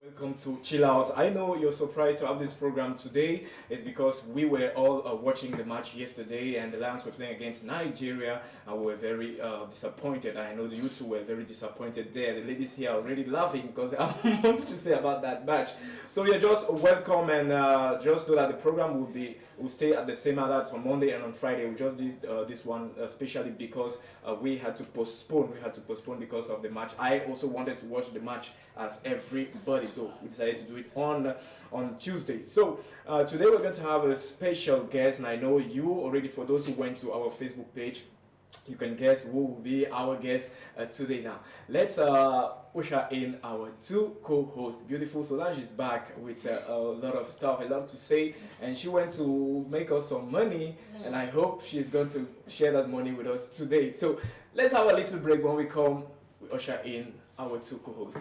Welcome to Chill Out. I know you're surprised to have this program today. It's because we were all watching the match yesterday and the Lions were playing against Nigeria and we were very disappointed. I know you two were very disappointed there. The ladies here are already laughing because they have much to say about that match. So you're just welcome and just know that the program will stay at the same hour on Monday and on Friday. We just did this one especially because we had to postpone. We had to postpone because of the match. I also wanted to watch the match as everybody, so we decided to do it on Tuesday. So today we're going to have a special guest, and I know you already. For those who went to our Facebook page, you can guess who will be our guest today. Now let's usher in our two co-hosts. Beautiful Solange is back with a lot of stuff, a lot to say, and she went to make us some money, and I hope she's going to share that money with us today. So let's have a little break. When we come, we usher in our two co-hosts.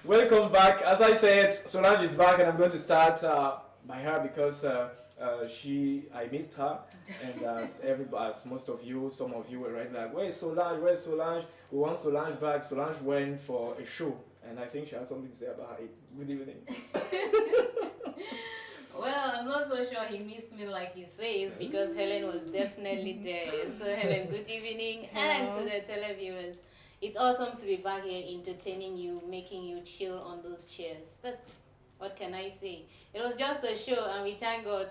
Welcome back. As I said, Solange is back, and I'm going to start by her because I missed her, and as most of you, some of you were right like, where's Solange? Where's Solange? We want Solange back. Solange went for a show, and I think she has something to say about it. Good evening. Well, I'm not so sure he missed me like he says because Helen was definitely there. So Helen, good evening. Hello. And to the televiewers. It's awesome to be back here entertaining you, making you chill on those chairs. But what can I say? It was just a show and we thank God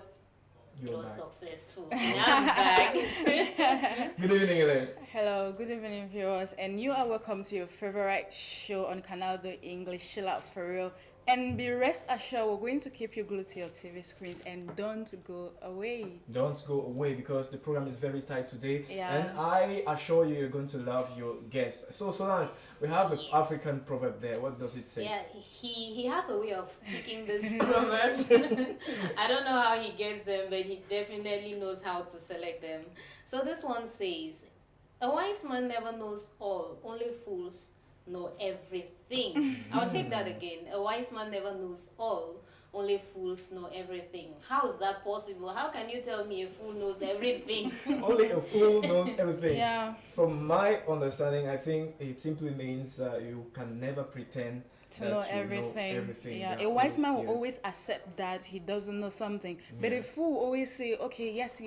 it was successful. And I'm back. Good evening, Ellen. Hello, good evening, viewers, and you are welcome to your favorite show on Canal the English, Chill Out for Real. And be rest assured, we're going to keep you glued to your TV screens and don't go away. Don't go away because the program is very tight today. Yeah. And I assure you, you're going to love your guests. So, Solange, we have an African proverb there. What does it say? Yeah, he has a way of picking these proverbs. I don't know how he gets them, but he definitely knows how to select them. So this one says, a wise man never knows all, only fools know everything. I'll take that again. A wise man never knows all, only fools know everything. How is that possible? How can you tell me a fool knows everything? Only a fool knows everything. Yeah. From my understanding, I think it simply means you can never pretend To know everything. Yeah, that a wise man will yes. always accept that he doesn't know something, but a fool will always say, okay, yes.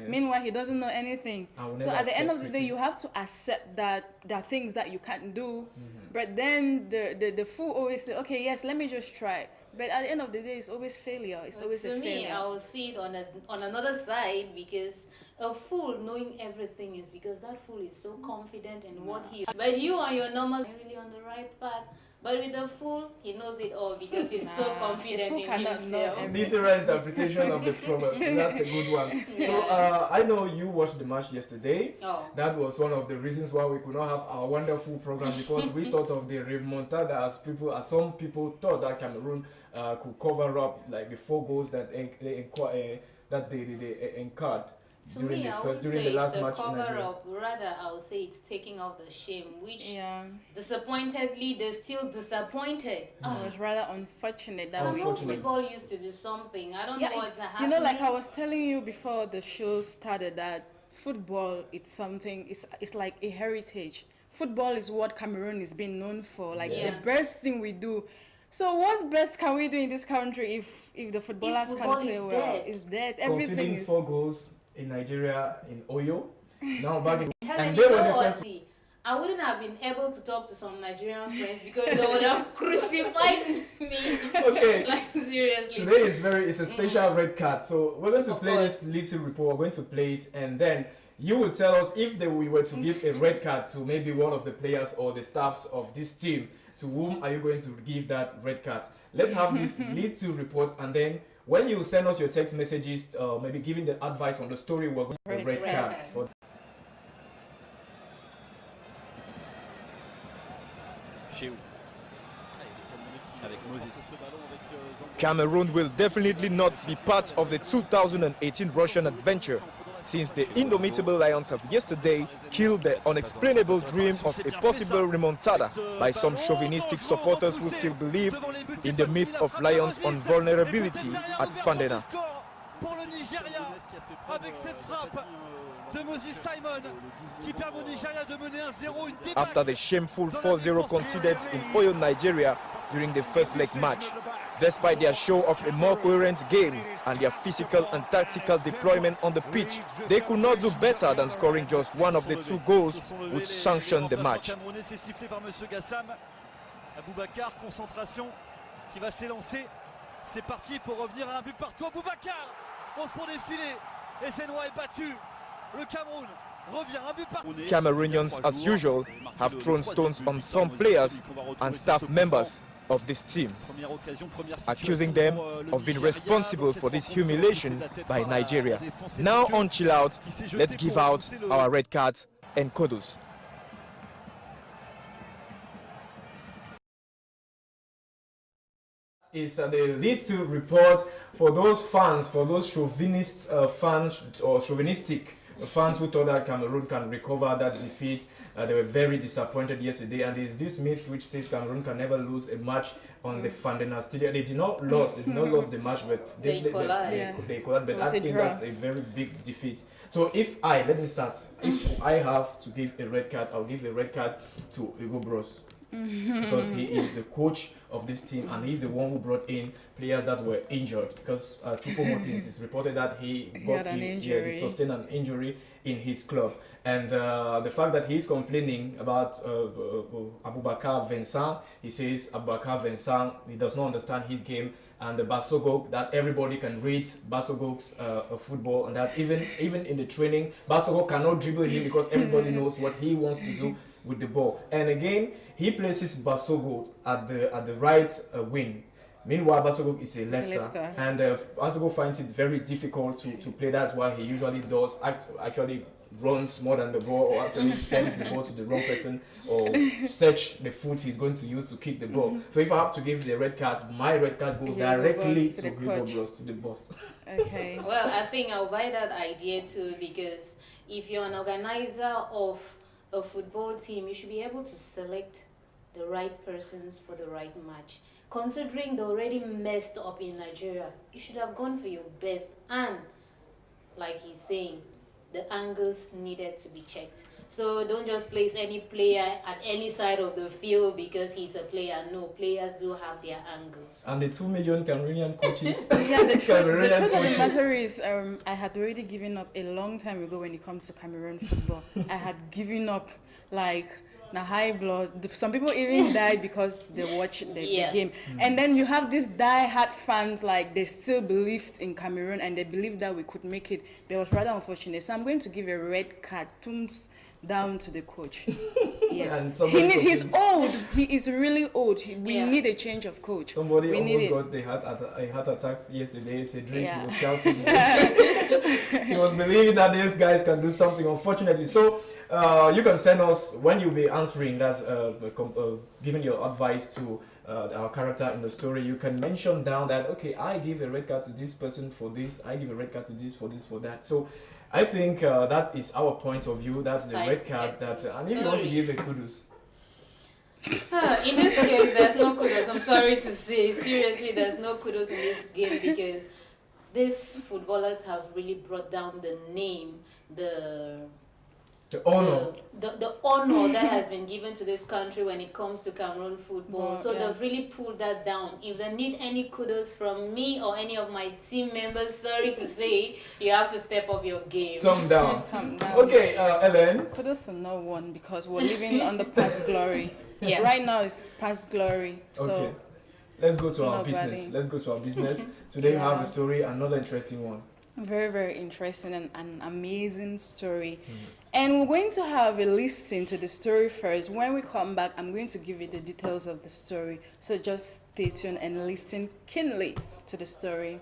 Meanwhile, he doesn't know anything. I will So never at the end of the accept day, it. you have to accept that there are things that you can't do. But then the fool always say, okay, yes, let me just try. But at the end of the day, it's always failure. It's always To a me, failure. I will see it on another side because a fool knowing everything is because that fool is so confident in what he. But you on your normal, are really on the right path. But with the fool, he knows it all because he's so Nah, confident a fool in cannot know himself. everything. Literal interpretation of the proverb. That's a good one. So I know you watched the match yesterday. Oh. That was one of the reasons why we could not have our wonderful program because we thought of the remontada as some people thought that Cameroon could cover up like the 4 goals that they incurred To during me, the I first would during say the last it's a match in cover Nigeria. up. Rather, I would say it's taking off the shame, which Yeah, disappointedly, they're still disappointed. it was rather unfortunate that we. Cameroon football used to be something. I don't know what's happening. You know, like I was telling you before the show started, that football, it's something, it's like a heritage. Football is what Cameroon is being known for, like Yeah. the best thing we do. So what best can we do in this country if the footballers football can't play is well? dead. It's dead. Everything Conceding is. 4 goals in Nigeria in Oyo. Now back in Helen, and you they were know the what? first. See, I wouldn't have been able to talk to some Nigerian friends because they would have crucified me. Okay. Like seriously. Today it's a special red card. So we're going to Of play this little report. We're going to play it, and then you will tell us if we were to give a red card to maybe one of the players or the staffs of this team. To whom are you going to give that red card? Let's have this little report, and then when you send us your text messages, maybe giving the advice on the story, we're going to give red Red cards. cards. For Chez où Avec Moses. Cameroon will definitely not be part of the 2018 Russian adventure, since the indomitable Lions have yesterday killed the unexplainable dream of a possible remontada by some chauvinistic supporters who still believe in the myth of Lions' invulnerability at Fandena. After the shameful 4-0 conceded in Oyo, Nigeria during the first leg match, despite their show of a more coherent game and their physical and tactical deployment on the pitch, they could not do better than scoring just one of the 2 goals which sanctioned the match. Aboubacar, concentration qui va s'élancer. C'est parti pour revenir à un but partout. Aboubacar au fond des filets. Et Zenwa est battu. Le Cameroun revient un but partout. Cameroonians, as usual, have thrown stones on some players and staff members of this team, accusing them of being responsible for this humiliation by Nigeria. Now on Chill Out, let's give out our red cards and kudos. Is the lead to report for those fans, for those chauvinist fans or chauvinistic fans who thought that Cameroon can recover that defeat. They were very disappointed yesterday, and there's this myth which says Cameroon can never lose a match on the Fandena Stadium. They did not lose the match, but they collided. But I think that's a very big defeat. So let me start. If I have to give a red card, I'll give a red card to Hugo Bros. Because he is the coach of this team and he's the one who brought in players that were injured, because Choupo-Moting is reported that he sustained an injury in his club, and the fact that he's complaining about Aboubacar Vincent, he says Aboubacar Vincent, he does not understand his game, and the Bassogog, that everybody can read Bassogog's football, and that even in the training Bassogog cannot dribble him because everybody knows what he wants to do with the ball. And again, he places Bassogog at the right wing. Meanwhile, Bassogog is a lefter. And Bassogog finds it very difficult to play. That's why he usually does actually runs more than the ball, or actually sends the ball to the wrong person, or search the foot he's going to use to kick the ball. So if I have to give the red card, my red card goes directly to Hugo Bros, to the boss. Okay. Well, I think I'll buy that idea too, because if you're an organizer of a football team, you should be able to select the right persons for the right match. Considering they're already messed up in Nigeria, you should have gone for your best, and like he's saying, the angles needed to be checked. So don't just place any player at any side of the field because he's a player. No, players do have their angles. And the 2 million Cameroonian coaches. Yeah, the truth of the matter is, I had already given up a long time ago when it comes to Cameroon football. I had given up like the high blood. Some people even died because they watched the game. And then you have these die-hard fans, like they still believed in Cameroon and they believed that we could make it. But it was rather unfortunate. So I'm going to give a red card down to the coach. Yes. He's old. He is really old. We need a change of coach. Somebody almost got a heart attack yesterday. Cedric, he was shouting. He was believing that these guys can do something, unfortunately. So you can send us, when you'll be answering that, giving your advice to our character in the story, you can mention down that, okay, I give a red card to this person for this, I give a red card to this, for that. So I think that is our point of view. That's the red card. And if you want to give a kudos. In this case, there's no kudos. I'm sorry to say, seriously, there's no kudos in this game, because these footballers have really brought down the name, the honor. The honor that has been given to this country when it comes to Cameroon football. They've really pulled that down. If they need any kudos from me or any of my team members, sorry to say, you have to step up your game. Thumb down. Okay, Ellen. Kudos to no one, because we're living on the past glory. Right now it's past glory. So okay. Let's go to our business. Today we have a story, another interesting one. Very, very interesting and an amazing story. And we're going to have a listen to the story first. When we come back, I'm going to give you the details of the story. So just stay tuned and listen keenly to the story.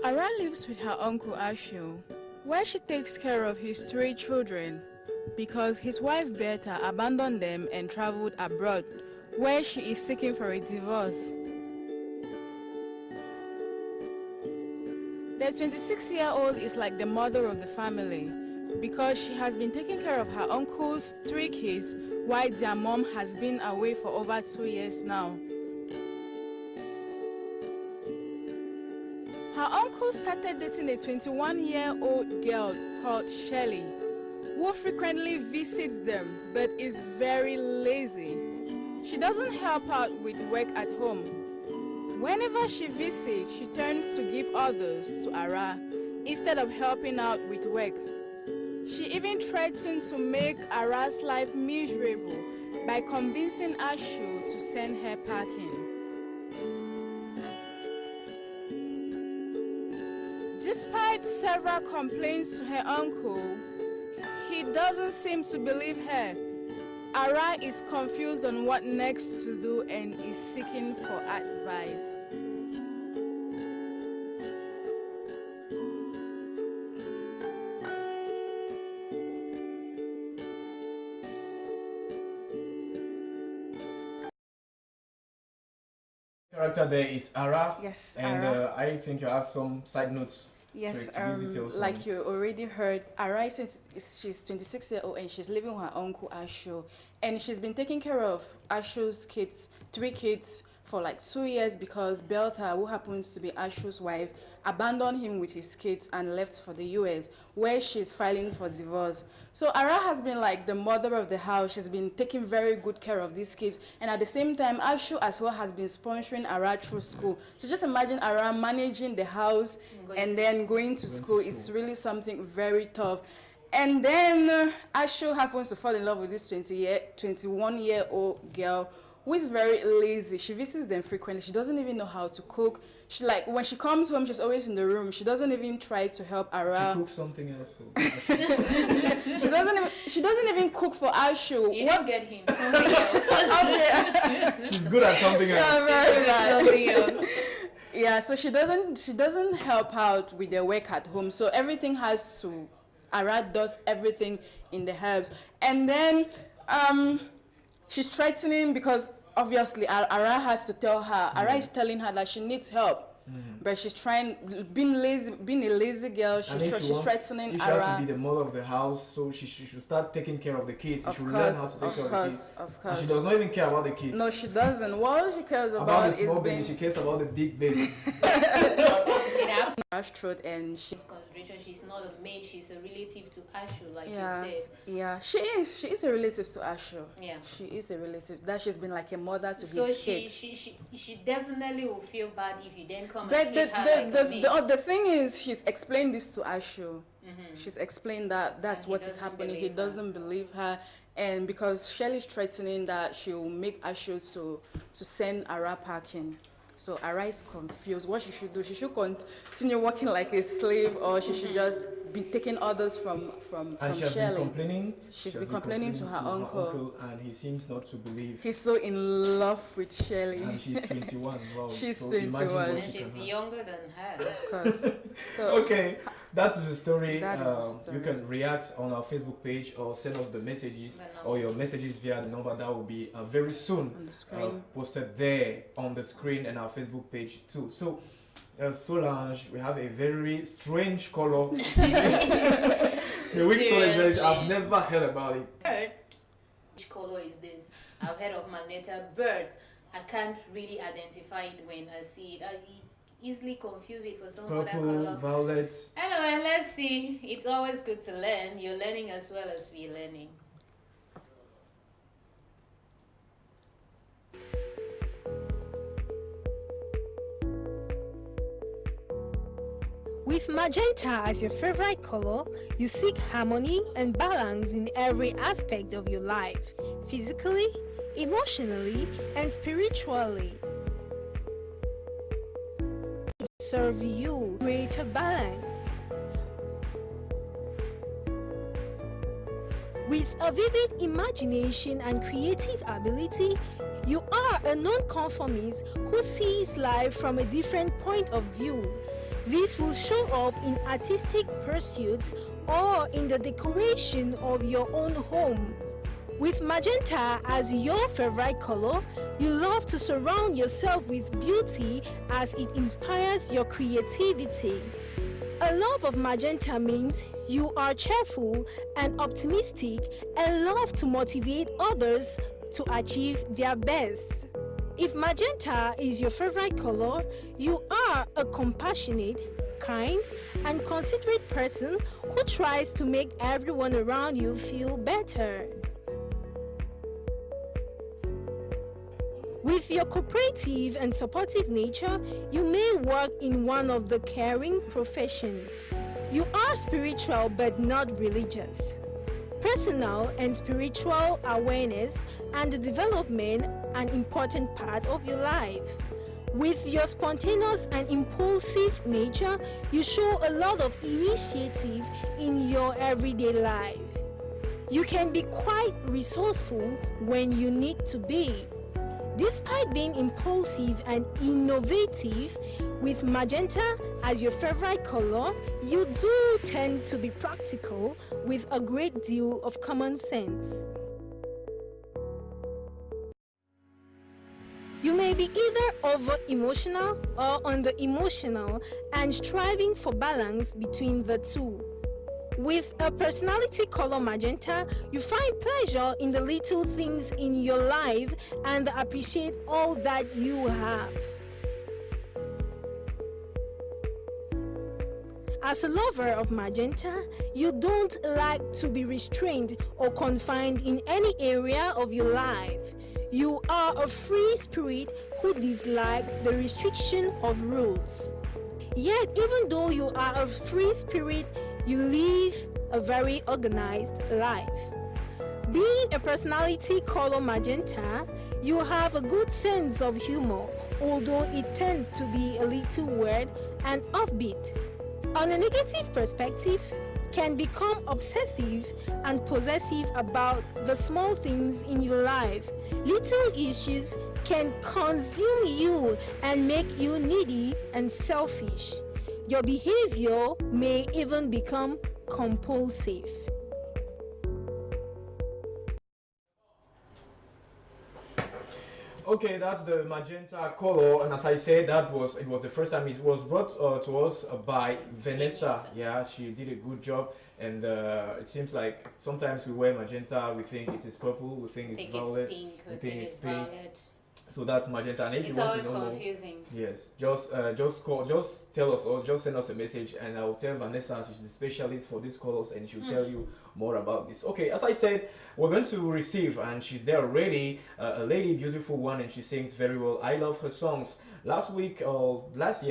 Ara lives with her uncle Ashu, where she takes care of his 3 children, because his wife Bertha abandoned them and traveled abroad, where she is seeking for a divorce. The 26-year-old is like the mother of the family because she has been taking care of her uncle's 3 kids while their mom has been away for over 2 years now. Her uncle started dating a 21-year-old girl called Shelley, who frequently visits them but is very lazy. She doesn't help out with work at home. Whenever she visits, she turns to give orders to Ara instead of helping out with work. She even threatened to make Ara's life miserable by convincing Ashu to send her packing. Despite several complaints to her uncle, he doesn't seem to believe her. Ara is confused on what next to do and is seeking for advice. Character there is Ara. Yes, And Ara. I think you have some side notes. Yes, to give details on. like you already heard, Ara she's 26-year-old and she's living with her uncle Ashu, and she's been taking care of Ashu's kids, 3 kids, for like 2 years because Belta, who happens to be Ashu's wife, abandoned him with his kids and left for the US, where she's filing for divorce. So Ara has been like the mother of the house. She's been taking very good care of these kids, and at the same time, Ashu as well has been sponsoring Ara through school. So just imagine Ara managing the house and then going to school. It's really something very tough. And then Ashu happens to fall in love with this 21-year-old girl who is very lazy. She visits them frequently. She doesn't even know how to cook. She like when she comes home, she's always in the room. She doesn't even try to help Ara. She cooks something else for She doesn't even cook for Ashu. You don't get him. Something else. She's good at something else. Yeah, very bad. Something else. Yeah, so she doesn't help out with their work at home. So everything has to, Ara does everything in the house. And then she's threatening because obviously Ara has to tell her. Ara is telling her that she needs help. But she's trying, being a lazy girl, she's threatening if she Ara. has to be the mother of the house, so she should start taking care of the kids. She should learn how to take care of the kids. Of And she course. does not even care about the kids. No, she doesn't. What she cares About the is small being baby, she cares about the big baby. It has Ara's throat, and she. consideration. She's not a maid. She's a relative to Ashu, like Yeah, you said. yeah, she is a relative to Ashu. Yeah. She is a relative. That she's been like a mother to So his she, kids. she definitely will feel bad if you then come But and treat her like a maid. the thing is, she's explained this to Ashu. She's explained that that's And he what is doesn't happening. He believe her. doesn't believe her, and because Shelley's threatening that she will make Ashu to send Ara packing. So Ara is confused. What she should do? She should continue working like a slave, or she should just be taking orders from And she has been Shelley. complaining. She's she has been complaining to her uncle. and he seems not to believe. He's so in love with Shelley. And she's 21. Wow. She's so imagine 21. what And she she's can have. younger than her. Of course. So Okay, that is the story. That is the story. You can react on our Facebook page or send us the messages or your messages via the number that will be very soon on the screen. posted there on the screen and our Facebook page too. So, Solange, we have a very strange color. The week's color is very, I've never heard about it. Bird. Which color is this? I've heard of Magenta bird. I can't really identify it when I see it. I easily confuse it for some other Purple, color. violet. Anyway, let's see. It's always good to learn. You're learning as well as we're learning. With magenta as your favorite color, you seek harmony and balance in every aspect of your life, physically, emotionally, and spiritually. Serve you greater balance. With a vivid imagination and creative ability, you are a nonconformist who sees life from a different point of view. This will show up in artistic pursuits or in the decoration of your own home. With magenta as your favorite color, you love to surround yourself with beauty as it inspires your creativity. A love of magenta means you are cheerful and optimistic and love to motivate others to achieve their best. If magenta is your favorite color, you are a compassionate, kind, and considerate person who tries to make everyone around you feel better. With your cooperative and supportive nature, you may work in one of the caring professions. You are spiritual but not religious. Personal and spiritual awareness and development an important part of your life. With your spontaneous and impulsive nature, you show a lot of initiative in your everyday life. You can be quite resourceful when you need to be. Despite being impulsive and innovative, with magenta as your favorite color, you do tend to be practical with a great deal of common sense. You may be either over-emotional or under-emotional and striving for balance between the two. With a personality color magenta, you find pleasure in the little things in your life and appreciate all that you have. As a lover of magenta, you don't like to be restrained or confined in any area of your life. You are a free spirit who dislikes the restriction of rules. Yet, even though you are a free spirit, you live a very organized life. Being a personality color magenta, you have a good sense of humor, although it tends to be a little weird and offbeat. On a negative perspective, can become obsessive and possessive about the small things in your life. Little issues can consume you and make you needy and selfish. Your behavior may even become compulsive. Okay, that's the magenta color, and as I said, it was the first time it was brought to us by Vanessa. Yeah, she did a good job, and it seems like sometimes we wear magenta, we think it is purple, we think it's violet, pink, we think it's pink. violet. So that's magenta, and if It's you want always to know confusing. more, yes, just call, just tell us, or just send us a message, and I'll tell Vanessa she's the specialist for these colors, and she'll tell you more about this. Okay, as I said, we're going to receive, and she's there already, a lady, beautiful one, and she sings very well. I love her songs. Last week, last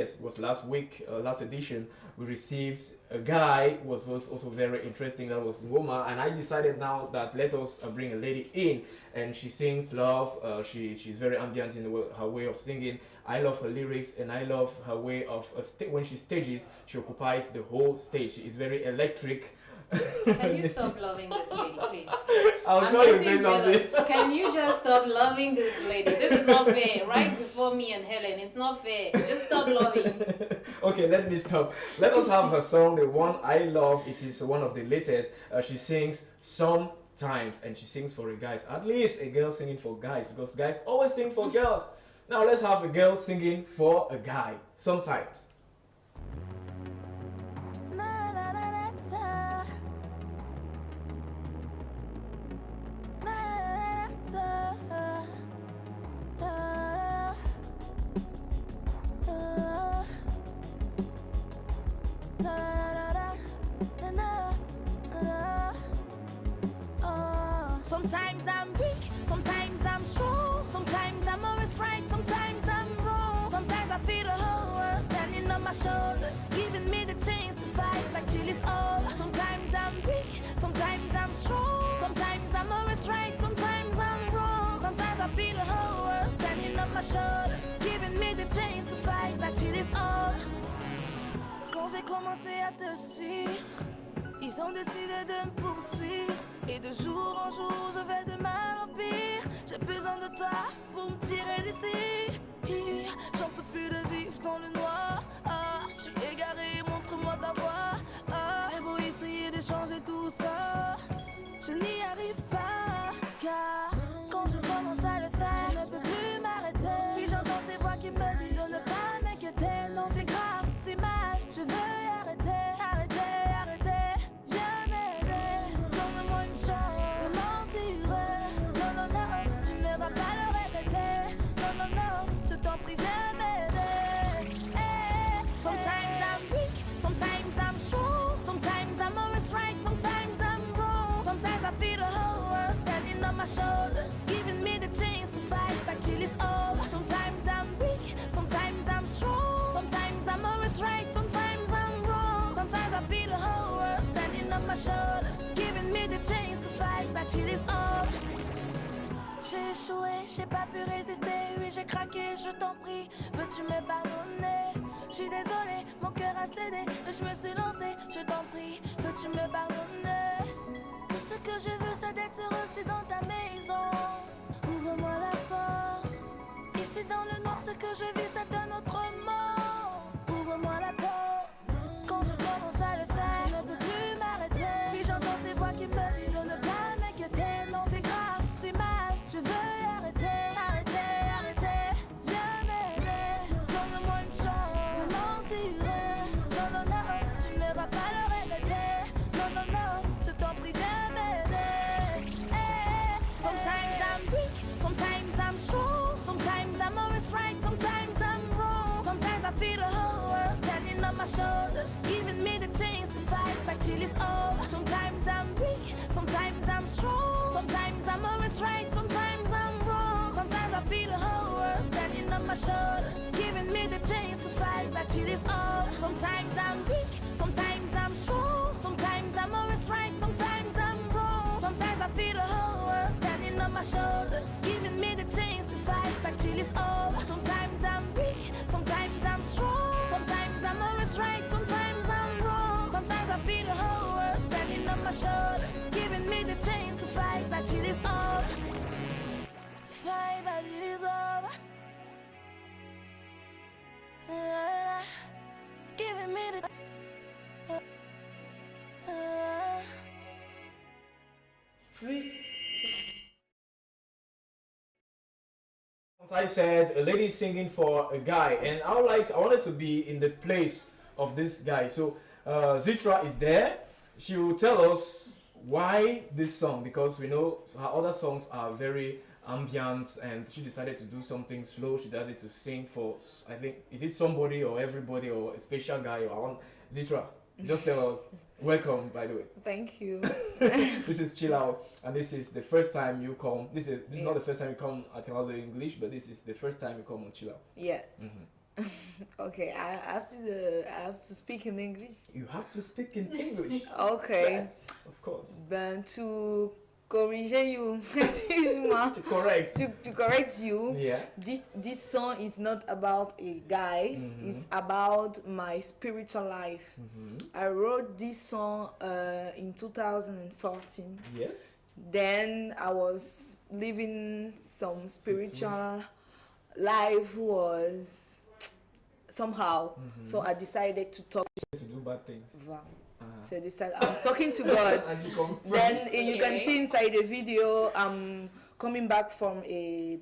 week, last edition, we received a guy who was also very interesting. That was Ngoma, and I decided now that let us bring a lady in, and she sings love. She's very ambient in her way of singing. I love her lyrics, and I love her way of when she stages, she occupies the whole stage. She is very electric. Can you stop loving this lady, please? I'm sure you say something. Can you just stop loving this lady? This is not fair. Right before me and Helen, it's not fair. Just stop loving. Okay, let me stop. Let us have her song, the one I love. It is one of the latest. She sings Sometimes, and she sings for the guys. At least a girl singing for guys, because guys always sing for girls. Now let's have a girl singing for a guy. Sometimes. Sometimes I'm weak, sometimes I'm strong, sometimes I'm always right, sometimes I'm wrong. Sometimes I feel the whole world standing on my shoulders, giving me the chance to fight like till it's over. Sometimes I'm weak, sometimes I'm strong, sometimes I'm always right, sometimes I'm wrong. Sometimes I feel the whole world standing on my shoulders, giving me the chance to fight like till it's over. Quand j'ai commencé à te suivre, ils ont décidé de me poursuivre. Et de jour en jour, je vais de mal en pire. J'ai besoin de toi pour me tirer d'ici. J'en peux plus de vivre dans le noir. Ah, je suis égaré, montre-moi ta voix. Ah, j'ai beau essayer de changer tout ça, je n'y arrive pas. till it's over. J'ai échoué, j'ai pas pu résister. Oui, j'ai craqué, je t'en prie. Veux-tu me pardonner? Je suis désolée, mon cœur a cédé. Je me suis lancée, je t'en prie. Veux-tu me pardonner? Tout ce que je veux, c'est d'être heureux, c'est dans ta maison. Ouvre-moi la porte. Ici dans le noir, ce que je vis, c'est un autre monde. Ouvre-moi la porte. Quand je commence à le faire, je ne peux plus m'arrêter. Puis j'entends ces voix qui me disent de ne pas m'inquiéter. Non, c'est grave, c'est mal, je veux arrêter, arrêter, arrêter. Viens m'aider, donne-moi une chance de m'en tirer. Non, non, non, tu ne vas pas le regretter. Non, non, non, je t'en prie, viens m'aider. Hey, sometimes I'm weak, sometimes I'm strong. Sometimes I'm always right, sometimes I'm wrong. Sometimes I feel the whole world standing on my shoulders, giving me the chance to fight back till it's over. Sometimes I'm weak, sometimes I'm strong. Sometimes I'm always right, sometimes I'm wrong. Sometimes I feel the whole world standing on my shoulders, giving me the chance to fight back till it's over. Sometimes I'm weak, sometimes I'm strong. Sometimes I'm always right, sometimes I'm wrong. Sometimes I feel the whole world standing on my shoulders, giving me the chance to fight back till it's over. Sometimes I'm weak, sometimes I'm strong. Sometimes I'm always right, sometimes I'm wrong. Sometimes I feel the whole world standing on my shoulders, giving me the chance to fight back till it's over. To fight back till it's over. Giving me the As I said, a lady singing for a guy, and I wanted to be in the place of this guy. So Zitra is there. She will tell us why this song, because we know her other songs are very ambient, and she decided to do something slow. She decided to sing for, I think, is it somebody or everybody or a special guy or I want Zitra? Just tell us. Welcome, by the way. Thank you. This is Chill Out, and this is the first time you come. This is not the first time you come at Canada English, but this is the first time you come on Chill Out. Yes. Okay, I have to speak in English. You have to speak in English. Okay. Yes, of course. Then to corriger you, excuse-moi. To correct you. Yeah. This song is not about a guy. It's about my spiritual life. I wrote this song in 2014. Yes. Then I was living some spiritual life was somehow. So I decided to talk To do bad things. So I'm talking to God. Then you can see inside the video I'm coming back from a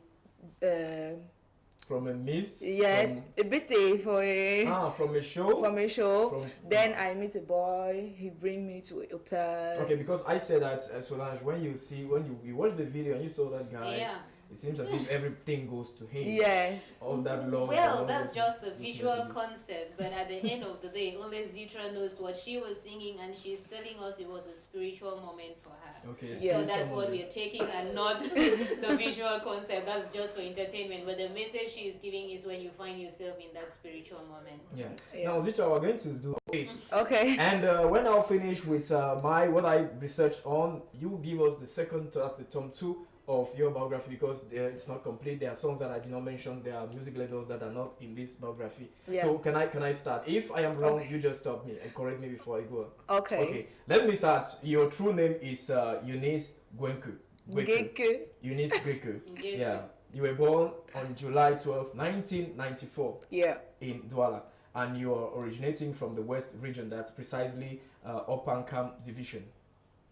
from a mist. Yes, a bit for a from a show. From a show. Then I meet a boy. He bring me to a hotel. Okay, because I said that Solange, when you watch the video and you saw that guy. It seems as if everything goes to him. Yes. All that love. Well, that's just the visual concept, but at the end of the day, only Zitra knows what she was singing, and she's telling us it was a spiritual moment for her. Okay. So that's what we're taking, and not the visual concept. That's just for entertainment. But the message she is giving is when you find yourself in that spiritual moment. Yeah. Now, Zitra, we're going to do it. Okay. And when I'll finish with what I researched on, you give us the second, that's the Tom 2 of your biography, because it's not complete. There are songs that I did not mention. There are music labels that are not in this biography. Yeah. So can I start? If I am wrong, you just stop me and correct me before I go on. Okay. Let me start. Your true name is Eunice Gwenku. Gwenku. Eunice Gwenku. Yeah. You were born on July 12, 1994. Yeah. In Douala, and you are originating from the West region. That's precisely Opankam Division.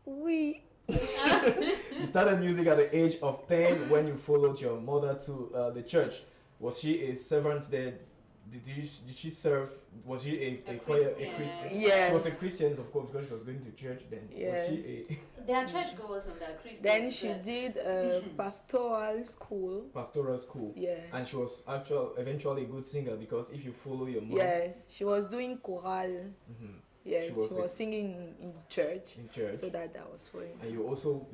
Oui. You started music at the age of 10 when you followed your mother to the church. Was she a servant there? Did she serve? Was she a Christian? Yes. She was a Christian, of course, because she was going to church then. Yes. Was she There are churchgoers on that Christian. Then she did pastoral school. Pastoral school. Yeah. And she was eventually a good singer, because if you follow your mom. Yes, she was doing choral. Yes, she was singing in church. In church. So that was for him. And you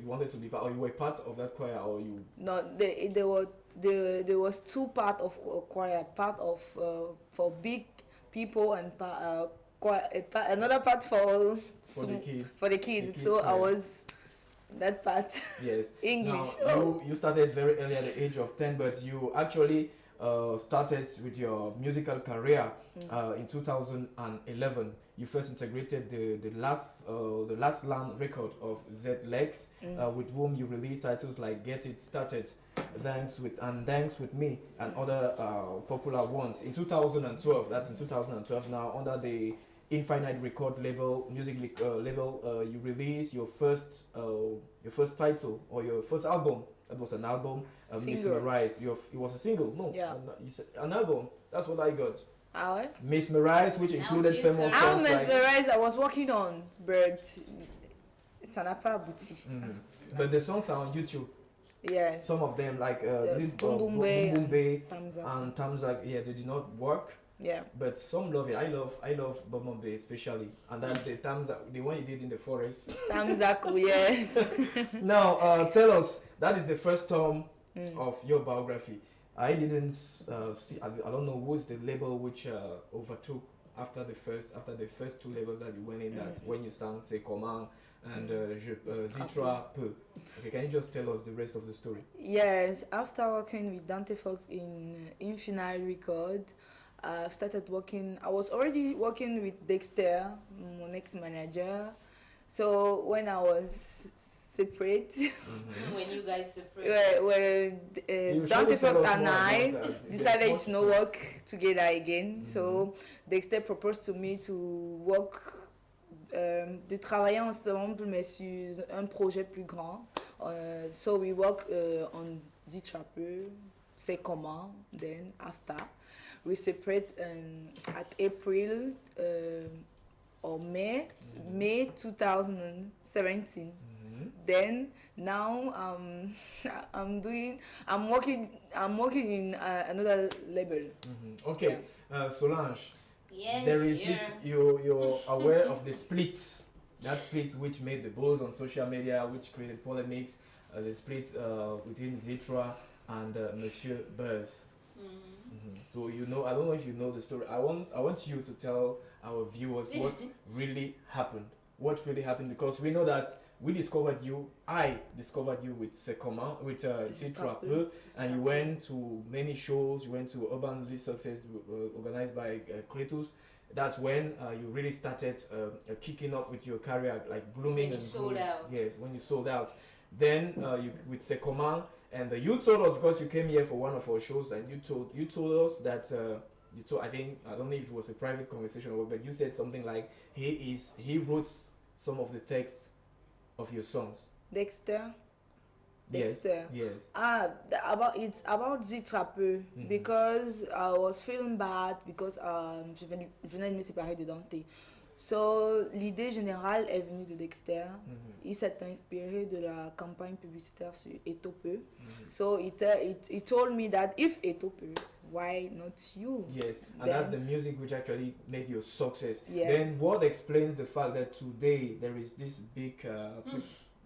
wanted to be part, or you were part of that choir, or you? No, there was two part of choir. Part of for big people and another part for the kids. For the kids. So choir. I was that part. Yes. English. Now, you started very early at the age of 10, but you actually started with your musical career in 2011. You first integrated the last land record of Z-Lex, with whom you released titles like Get It Started, Thanks with Me, and other popular ones. In 2012, that's in 2012 now, under the Infinite Record label, label, you released your first title or your first album. That was an album, Miss Rise. It was a single, no? Yeah. An album. That's what I got. Ah, Miss Rise, which included famous songs I'm like... mesmerized. I was working on, but ça n'a pas abouti. But the songs are on YouTube. Yes. Some of them, like Boom Boom Bay and Tamzak, yeah, they did not work. Yeah. But some love it. I love Boom Boom Bay especially, and that's the Tamzak, the one you did in the forest. Tamzak, yes. Now, tell us, that is the first term of your biography. I didn't see. I don't know who's the label which overtook after the first two labels that you went in. That when you sang C'est Comment and Zitra Peu. Okay, can you just tell us the rest of the story? Yes. After working with Dante Fox in Infinite Record, I started working. I was already working with Dexter, my next manager. So when I was separate, when you guys separate, when Dante Fox and I decided to not work together again. So Dexter proposed to me to work, de travailler ensemble, mais sur un projet plus grand. So we work on zitra, C'est Comment. Then after we separate at April or May 2017. Then now I'm working in another label. Okay, Solange. Yeah, there is this. You're aware of the splits. That splits which made the buzz on social media, which created polemics. The split within Zitra and Monsieur Buzz. So I don't know if you know the story. I want you to tell our viewers what really happened. What really happened, because we know that we discovered you. I discovered you with Sekoma, with Zitra Peu, and you went to many shows. You went to Urban League Success organized by Kletus. That's when you really started kicking off with your career, like blooming when you sold out. Yes, when you sold out. Then you with Sekoma. And you told us, because you came here for one of our shows, and you told us that I don't know if it was a private conversation or what, but you said something like he wrote some of the texts of your songs. Dexter. Yes. It's about Zitra Peu, because I was feeling bad because je venais de me séparer de Dante. So, l'idée générale est venue de Dexter. Il s'est inspiré de la campagne publicitaire sur Etope. So, he told me that if Etope, why not you? Yes, and that's the music which actually made your success. Yes. Then what explains the fact that today there is this big,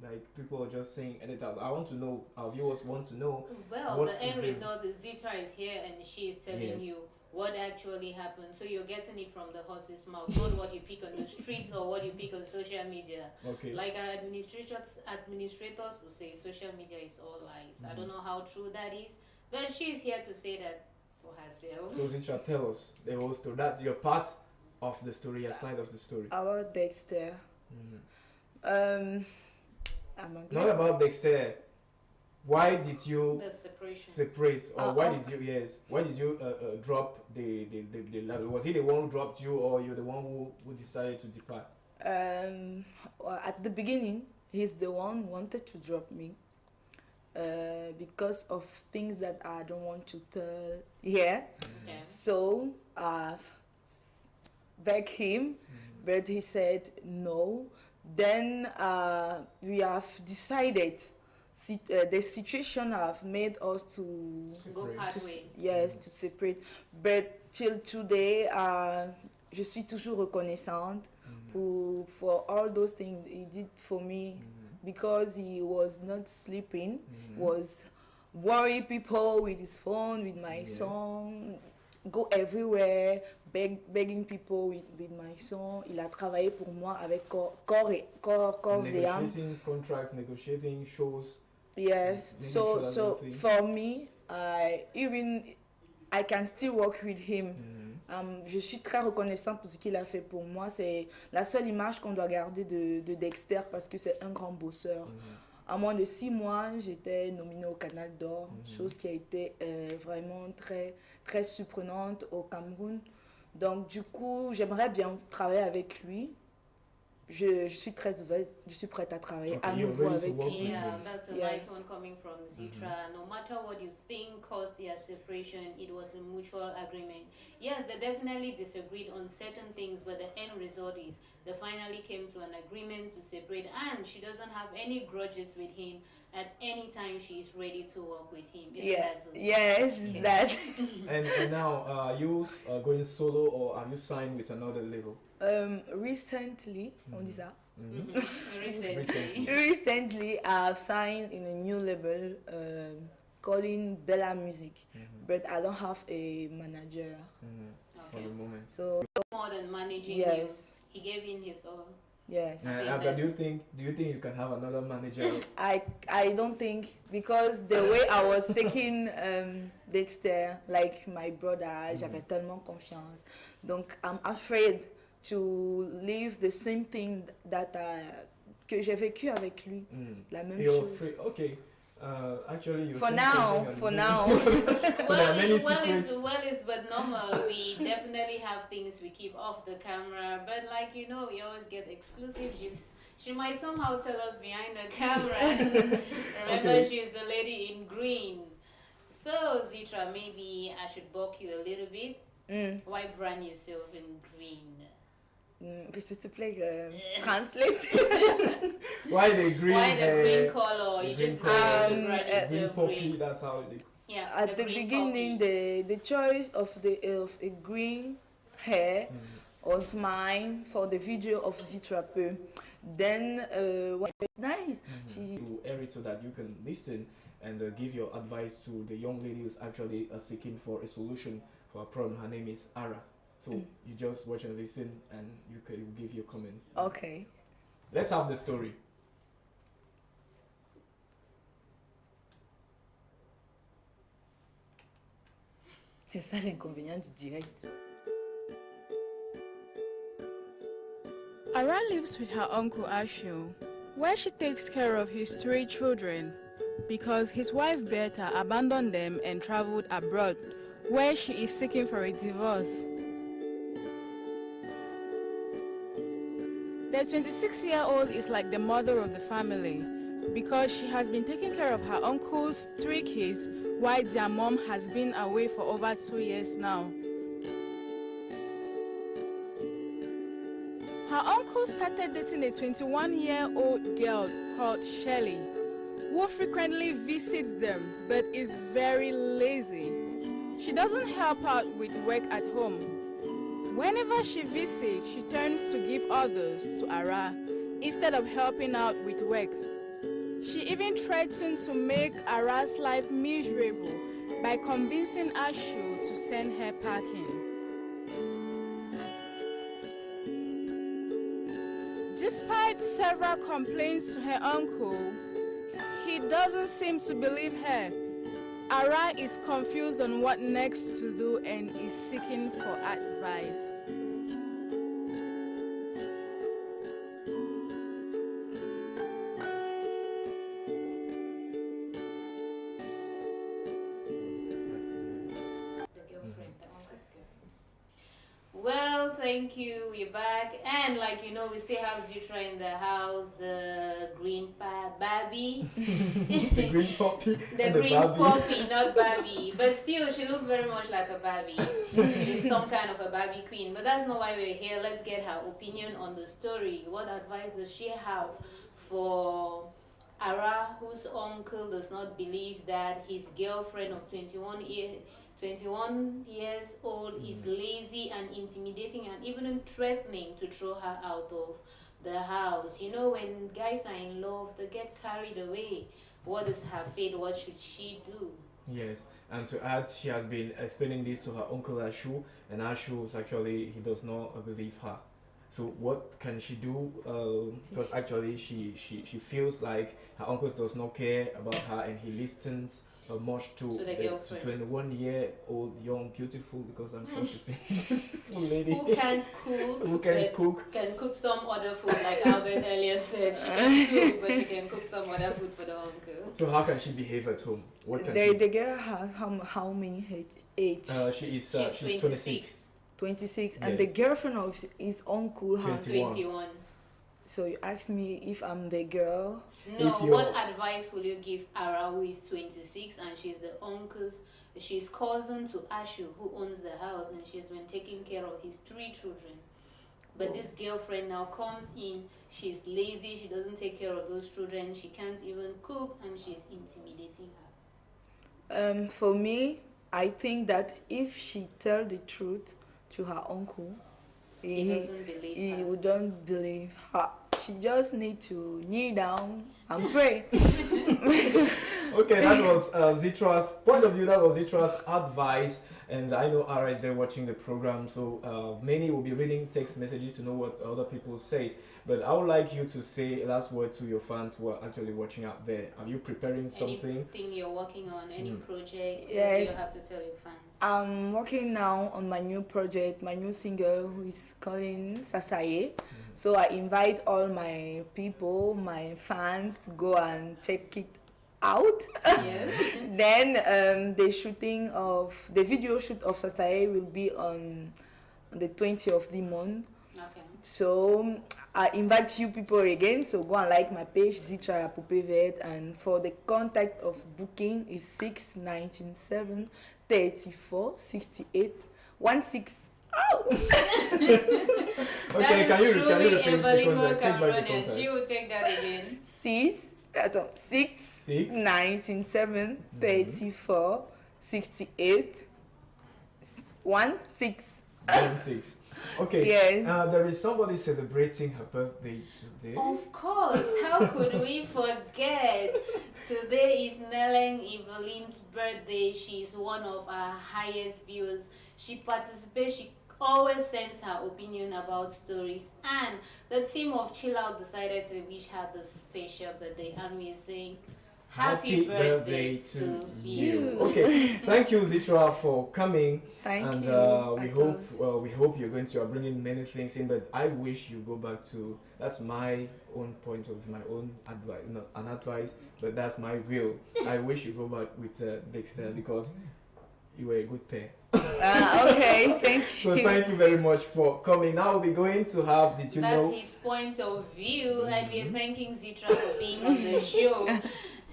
like people are just saying, I want to know, our viewers want to know. Well, the end result is Zitra is here and she is telling you what actually happened. So you're getting it from the horse's mouth, not what you pick on the streets or what you pick on social media. Okay. Like our administrators will say social media is all lies. I don't know how true that is, but she's here to say that for herself. So Zitra, tell us the whole story. That you're part of the story, a side of the story. About Dexter. Not about Dexter. Why did you separate, or why did you drop the label? Was he the one who dropped you, or you're the one who decided to depart? At the beginning, he's the one who wanted to drop me because of things that I don't want to tell here. So begged him, but he said no. Then we have decided. The situation have made us to go pathways. Yes, to separate. But till today, je suis toujours reconnaissante for all those things he did for me, because he was not sleeping, was worry people with his phone, with my song, go everywhere, begging people with my song. Il a travaillé pour moi avec corps et âme. Negotiating contracts, negotiating shows. Yes. making So sure that so everything- for me, I can still work with him. Je suis très reconnaissante pour ce qu'il a fait pour moi. C'est la seule image qu'on doit garder de Dexter parce que c'est un grand bosseur. En moins de 6 mois, j'étais nominée au Canal d'Or, chose qui a été vraiment très, très surprenante au Cameroun. Donc du coup, j'aimerais bien travailler avec lui. Je suis très ouverte, je suis prête à travailler à you're nouveau ready to avec work lui. with Yeah, him. that's a Yes. nice one coming from Zitra. No matter what you think caused their separation, it was a mutual agreement. Yes, they definitely disagreed on certain things, but the end result is they finally came to an agreement to separate, and she doesn't have any grudges with him. At any time, she is ready to work with him. Isn't Yeah. that so? Yes, Okay. that. And now, are you going solo or are you signed with another label? Recently, on dit ça? Recently. Recently, I've signed in a new label calling Bella Music, but I don't have a manager. For the moment. So More than managing yes, you, he gave in his all. yes. Okay, Abda, do you think you can have another manager? I don't think, because the way I was taking Dexter, like my brother, j'avais tellement confiance. Donc I'm afraid to leave the same thing que j'ai vécu avec lui, la même You're chose. free. Okay. Actually, you're For saying now, something for and- now. So there are many secrets. It's but normal. We definitely have things we keep off the camera, but like you know, we always get exclusive. She might somehow tell us behind the camera. Remember, Okay. she's the lady in green. So Zitra, maybe I should balk you a little bit. Why brand yourself in green? S'il te plaît, translate. Why the green? Why the green color? the You green just color. decided to Um, brand Green yourself poppy. green. That's how they. Yeah, At the green beginning, poppy. the choice of a green hair was mine for the video of Zitra Peu. Then, what nice, she To air it so that you can listen and give your advice to the young lady who's actually seeking for a solution for a problem. Her name is Ara. So you just watch and listen, and you can give your comments. okay. Let's have the story. C'est ça l'inconvénient du direct. Ara lives with her uncle Ashu, where she takes care of his 3 children, because his wife Bertha abandoned them and traveled abroad, where she is seeking for a divorce. The 26-year-old is like the mother of the family, because she has been taking care of her uncle's 3 kids while their mom has been away for over 2 years now. Her uncle started dating a 21-year-old girl called Shelley, who frequently visits them but is very lazy. She doesn't help out with work at home. Whenever she visits, she turns to give orders to Ara instead of helping out with work. She even threatened to make Ara's life miserable by convincing Ashu to send her packing. Despite several complaints to her uncle, he doesn't seem to believe her. Ara is confused on what next to do and is seeking for advice. The girlfriend, the uncle's girlfriend. Well, thank you. We're back, and like you know, we still have Zitra in the house, the green Barbie, The green poppy. the and green Barbie. poppy, not Barbie, but still, she looks very much like a Barbie. She's some kind of a Barbie queen, but that's not why we're here. Let's get her opinion on the story. What advice does she have for Ara, whose uncle does not believe that his girlfriend of 21 years old is lazy and intimidating and even threatening to throw her out of the house? You know, when guys are in love, they get carried away. What is her fate? What should she do? Yes, and to add, she has been explaining this to her uncle Ashu, and Ashu is actually, he does not believe her. So what can she do? Because actually she feels like her uncle does not care about her, and he listens much to the girlfriend. 21-year-old young beautiful, because I'm sure she's beautiful lady Who can't cook? who can't but cook. Can cook some other food, like Albert earlier said. She can cook, but she can cook some other food for the uncle. So how can she behave at home? What can The girl has how many age? she is She's 26. 26, Yes. and the girlfriend of his uncle has. 21. So you ask me if I'm the girl. No, If you're- what advice will you give Ara, who is 26, and she's cousin to Ashu, who owns the house, and she's been taking care of his 3 children. But this girlfriend now comes in, she's lazy, she doesn't take care of those children, she can't even cook, and she's intimidating her. For me, I think that if she tell the truth to her uncle, He doesn't believe he her. wouldn't believe her. She just need to kneel down and pray. Okay, that was Zitra's point of view. That was Zitra's advice, and I know Ara is there watching the program, so many will be reading text messages to know what other people say. But I would like you to say a last word to your fans who are actually watching out there. Are you preparing something? Anything you're working on, any project, Yes. you have to tell your fans. I'm working now on my new project, my new single, who is calling Sasaye. So I invite all my people, my fans, to go and check it out. Yes. Then the video shoot of Sasaye will be on the 20th of the month. Okay. So I invite you people again, so go and like my page, Zitra Popevet, and for the contact of booking is 697 34 68 16. Okay, That is truly repeat the Evelyn contact? Take back the Cameron, and contact. she will take that again. 6 19 34 68 16. 6. Okay. Yes. There is somebody celebrating her birthday today. Of course, how could we forget? Today is Nellen Evelyn's birthday. She's one of our highest viewers. She participates, she always sends her opinion about stories, and the team of Chill Out decided to wish her the special birthday, and we're saying happy birthday to you. Okay, thank you Zitra for coming. Thank and you. we hope you're going to bring in many things in, but I wish you go back to, that's my own point of my own advice, not an advice, but that's my will. I wish you go back with Dexter, because you were a good pair. Okay, thank you. So thank you very much for coming. Now we're going to have, did you That's know? his point of view, and we're thanking Zitra for being on the show.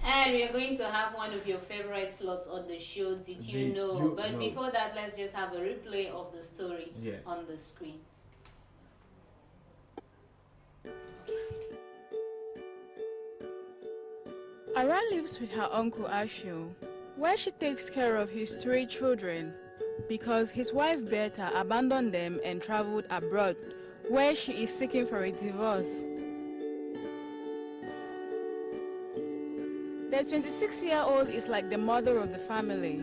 And we're going to have one of your favorite slots on the show, Did You Know? But before that, let's just have a replay of the story on the screen. Ara lives with her uncle Ashu, where she takes care of his 3 children, because his wife Bertha abandoned them and traveled abroad, where she is seeking for a divorce. The 26-year-old is like the mother of the family,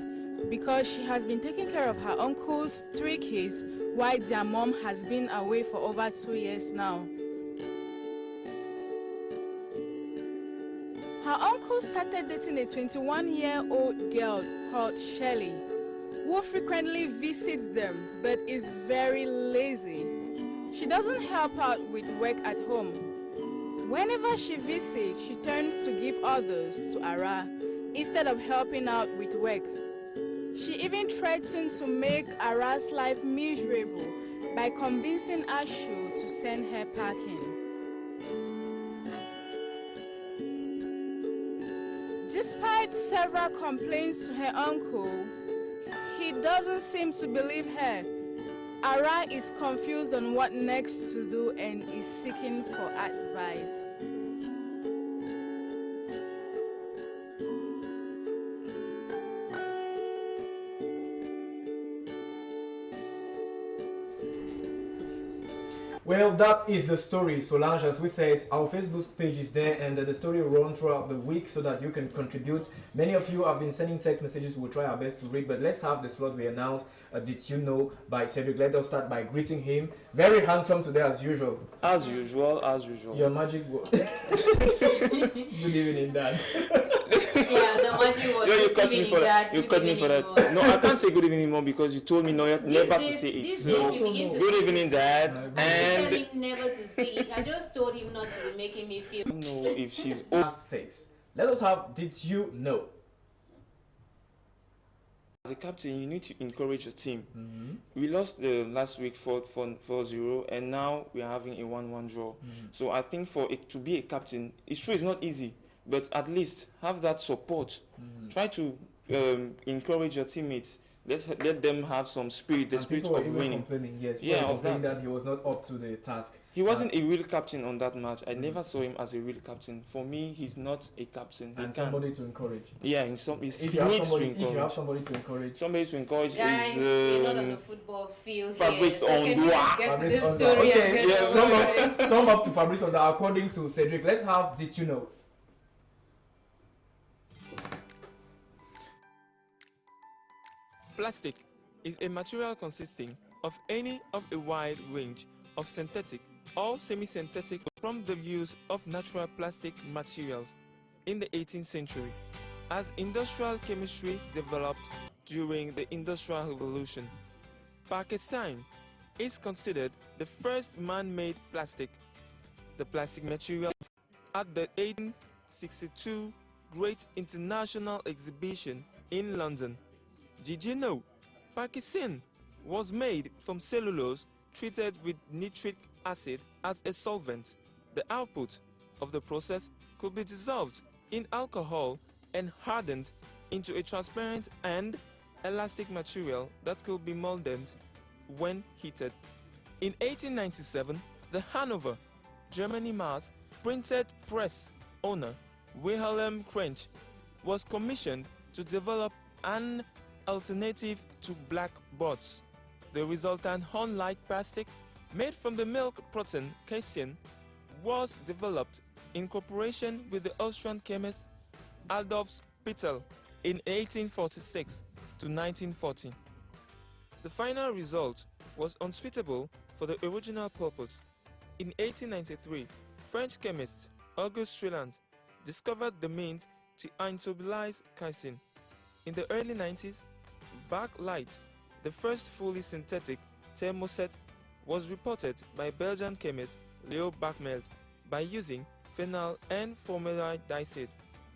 because she has been taking care of her uncle's 3 kids while their mom has been away for over 2 years now. Her uncle started dating a 21-year-old girl called Shelley, who frequently visits them but is very lazy. She doesn't help out with work at home. Whenever she visits, she turns to give orders to Ara instead of helping out with work. She even threatened to make Ara's life miserable by convincing Ashu to send her packing. Despite several complaints to her uncle, he doesn't seem to believe her. Ara is confused on what next to do and is seeking for advice. Well, that is the story, Solange. As we said, our Facebook page is there, and the story will run throughout the week so that you can contribute. Many of you have been sending text messages. We'll try our best to read, but let's have the slot we announced. Did you know by Cedric? Let us start by greeting him. Very handsome today, as usual. As usual, as usual. Your magic word. Good evening, Dad. Yeah, the magic word. You cut me for that. You cut me for that. More. No, I can't say good evening more because you told me never to say it. These So, days we begin to good evening, Dad. I And told him never to say it. I just told him not to be making me feel. I don't know if she's Stakes. Let us have Did You Know? as a captain, you need to encourage your team. We lost last week 4-0, and now we are having a 1-1 draw. So I think for it to be a captain, it's true it's not easy, but at least have that support. Try to encourage your teammates. Let them have some spirit, the spirit People were of even winning. complaining, yes, Yeah, people were of complaining that. that he was not up to the task. He wasn't a real captain on that match. I never saw him as a real captain. For me, he's not a captain. He And can. somebody to encourage. Yeah, he If needs you, to have somebody, encourage. if you have somebody to encourage, Somebody to encourage Guys, we're not on the is football field Fabrice here. So can you just get to Fabrice this Onda. story Okay, and get yeah, over it? thumb up to Fabrice Onda. According to Cedric, let's have Did You Know? Plastic is a material consisting of any of a wide range of synthetic or semi-synthetic from the use of natural plastic materials in the 18th century as industrial chemistry developed during the Industrial Revolution. Pakistan is considered the first man-made plastic. The plastic material at the 1862 Great International Exhibition in London. Did you know Pakistan was made from cellulose treated with nitric acid as a solvent? The output of the process could be dissolved in alcohol and hardened into a transparent and elastic material that could be molded when heated. In 1897, the Hanover, Germany mass printed press owner Wilhelm Krensch was commissioned to develop an alternative to black boards. The resultant horn-like plastic made from the milk protein casein was developed in cooperation with the Austrian chemist Adolf Spittel in 1846 to 1940. The final result was unsuitable for the original purpose. In 1893, French chemist Auguste Streland discovered the means to isobilize casein. In the early 90s, backlight, the first fully synthetic thermoset, was reported by Belgian chemist Leo Bachmelt by using phenyl and formaldehyde diacid.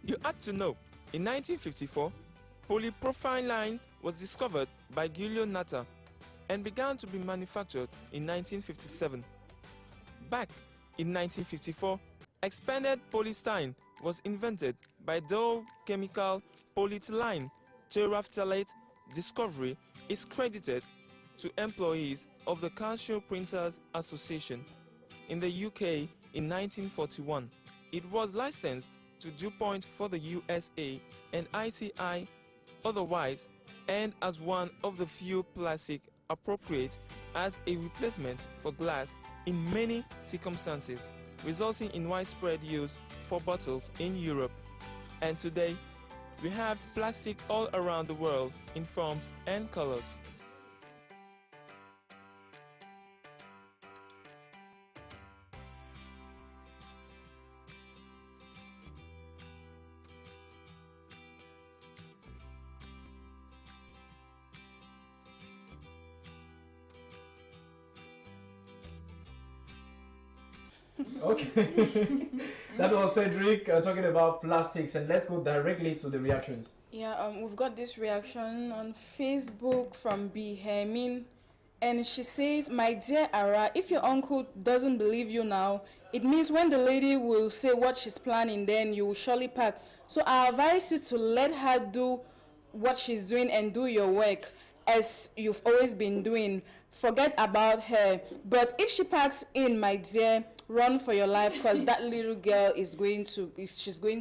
You had to know, in 1954, polypropylene was discovered by Giulio Natta and began to be manufactured in 1957. Back in 1954, expanded polystyrene was invented by Dow Chemical. Polyethylene terephthalate discovery is credited to employees of the Calcio Printers Association. In the UK in 1941, it was licensed to DuPont for the USA and ICI otherwise, and as one of the few plastic appropriate as a replacement for glass in many circumstances, resulting in widespread use for bottles in Europe. And today, we have plastic all around the world in forms and colors. Okay. That was Cedric talking about plastics, and let's go directly to the reactions. Yeah, we've got this reaction on Facebook from Bihemin, and she says, "My dear Ara, if your uncle doesn't believe you now, it means when the lady will say what she's planning, then you will surely pack. So I advise you to let her do what she's doing and do your work as you've always been doing. Forget about her. But if she packs in, my dear, run for your life, because that little girl she's going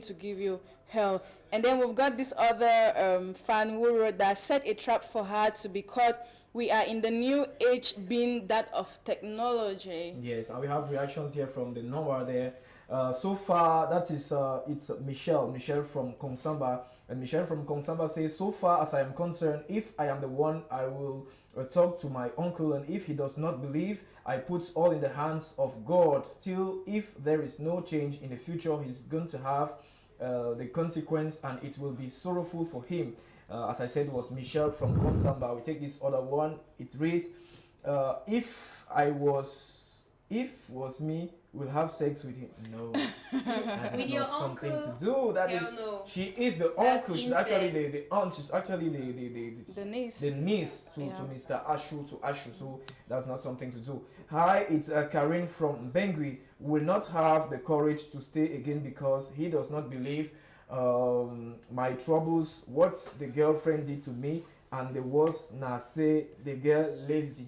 to give you hell." And then we've got this other fan who wrote that set a trap for her to be caught we are in the new age, being that of technology. Yes, and we have reactions here from the number there. So far, that is it's Michelle from Konsamba, and Michelle from Konsamba says, so far as I am concerned, if I am the one, I will talk to my uncle, and if he does not believe, I put all in the hands of God. Still, if there is no change in the future, he's going to have the consequence, and it will be sorrowful for him. As I said, it was Michelle from Konsamba. We take this other one. It reads, if was me, will have sex with him. No, that is not something to do. That is, no. she is the uncle. She's actually the aunt. She's actually The niece. the niece to Mr. Ashu. So that's not something to do. Hi, it's Karin from Bengui. Will not have the courage to stay again because he does not believe my troubles, what the girlfriend did to me, and the worst na say the girl lazy.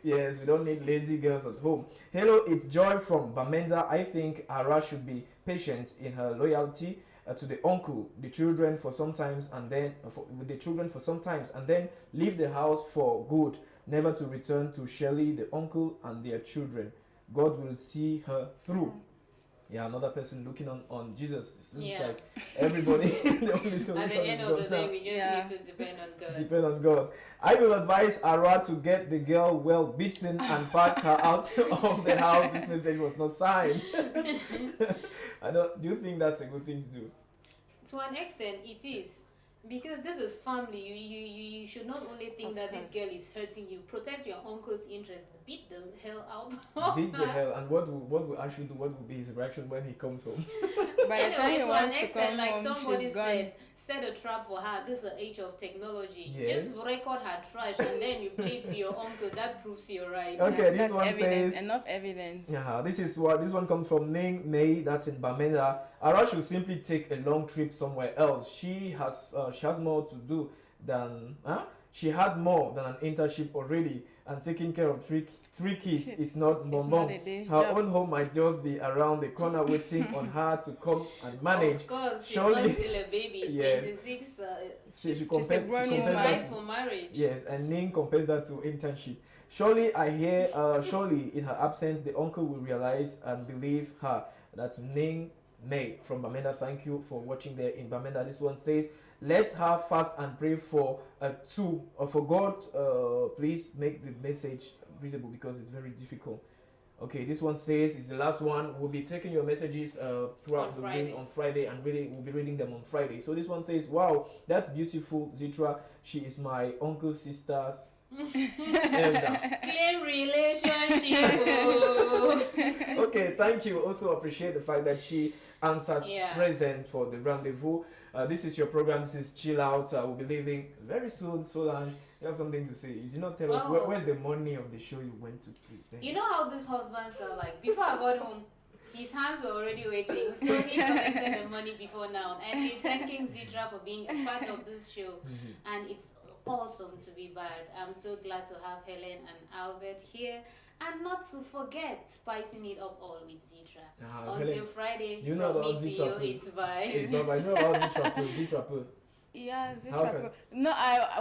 Yes, we don't need lazy girls at home. Hello, it's Joy from Bamenda. I think Ara should be patient in her loyalty to the uncle, the children for sometimes, and then with the children for sometimes, and then leave the house for good, never to return to Shelley, the uncle, and their children. God will see her through. Yeah, another person looking on Jesus. It looks like everybody, the only solution at the end of the day, we just Yeah. need to depend on God. depend on God. I will advise Ara to get the girl well beaten and pack her out of the house. This message was not signed. Do you think that's a good thing to do? To an extent, it is. Because this is family, you should not only think that this girl is hurting you. Protect your uncle's interest. Beat the hell out of Beat the her. hell. And what will Ashu do? What will be his reaction when he comes home? By the time he to an wants to extent, come like home, somebody she's said, gone. set a trap for her. This is the age of technology. Yes. Just record her trash and then you play it to your uncle. That proves you're right. Okay, this That's one evidence, says. enough evidence. Yeah, this one comes from Ning May, that's in Bamenda. Ara should simply take a long trip somewhere else. She has more to do than she had more than an internship already, and taking care of three kids is not It's not bonbon. a day's Her job. own home might just be around the corner waiting on her to come and manage. Of course, she's Surely- not still a baby. Yes. 26. She a compares grown She's woman. right for marriage. Yes, and Ning compares that to internship. Surely I hear, surely in her absence, the uncle will realize and believe her. That's Ning May from Bamenda. Thank you for watching there in Bamenda. This one says, let her fast and pray for for God. Please make the message readable because it's very difficult. Okay, this one says it's the last one. We'll be taking your messages throughout the week on Friday, and we'll be reading them on Friday. So this one says, wow, that's beautiful, Zitra. She is my uncle's sister's elder. Claim relationship. Oh. Okay, thank you. Also appreciate the fact that she answered present for the rendezvous. This is your program. This is Chill Out. We'll be leaving very soon. Solange, you have something to say. You did not tell us where's the money of the show you went to present. You know how these husbands are like. Before I got home, his hands were already waiting, so he collected the money before now. And we're thanking Zitra for being a part of this show. And it's awesome to be back. I'm so glad to have Helen and Albert here. And not to forget spicing it up all with Zitra. Until Helen, Friday, you know from about me to you, it's bye. It's bye bye. You know about Zitra Pearl. Yeah, How can- Zitra. No,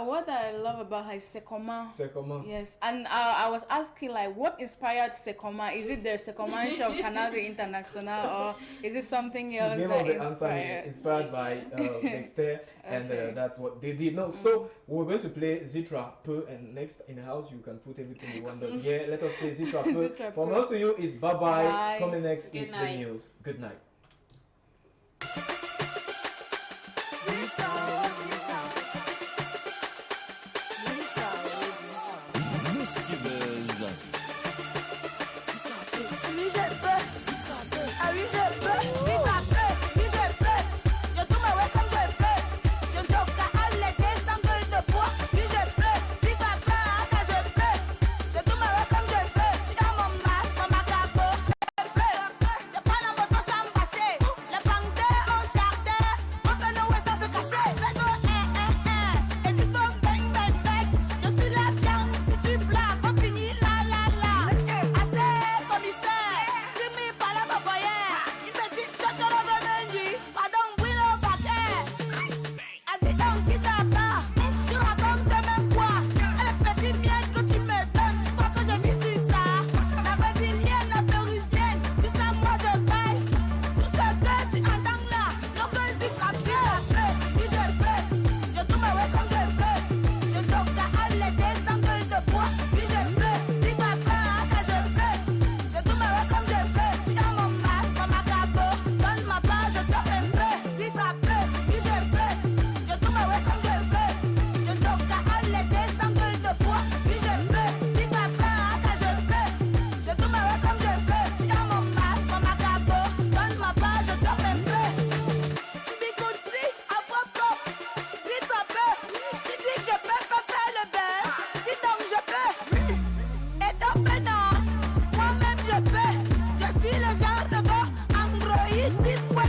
what I love about her is Sekoma. Sekoma. Yes, and I was asking like, what inspired Sekoma? Is it the Sekoma show of Canal International, or is it something She else gave that us the answer inspired by Dexter, and Okay. that's what they did. No, so we're going to play Zitra Pearl, and next in the house you can put everything you want. But yeah, let us play Zitra Pearl. Zitra From Pearl. us to you is bye bye. Bye. Coming next Good is night. the news. Good night. Monsieur Buzz. Oui, je peux. Ah oui, je peux. Si ça peut, oui, je peux. Je tourne ma way comme je peux. Je ne joue qu'à allaiter sans gueule de bois. Oui, je peux. Si ça peut, ah, ça je peux. Je tourne ma way comme je peux. Tu dans mon mal, comme un capot. Je peux. Je prends la moto sans me exist.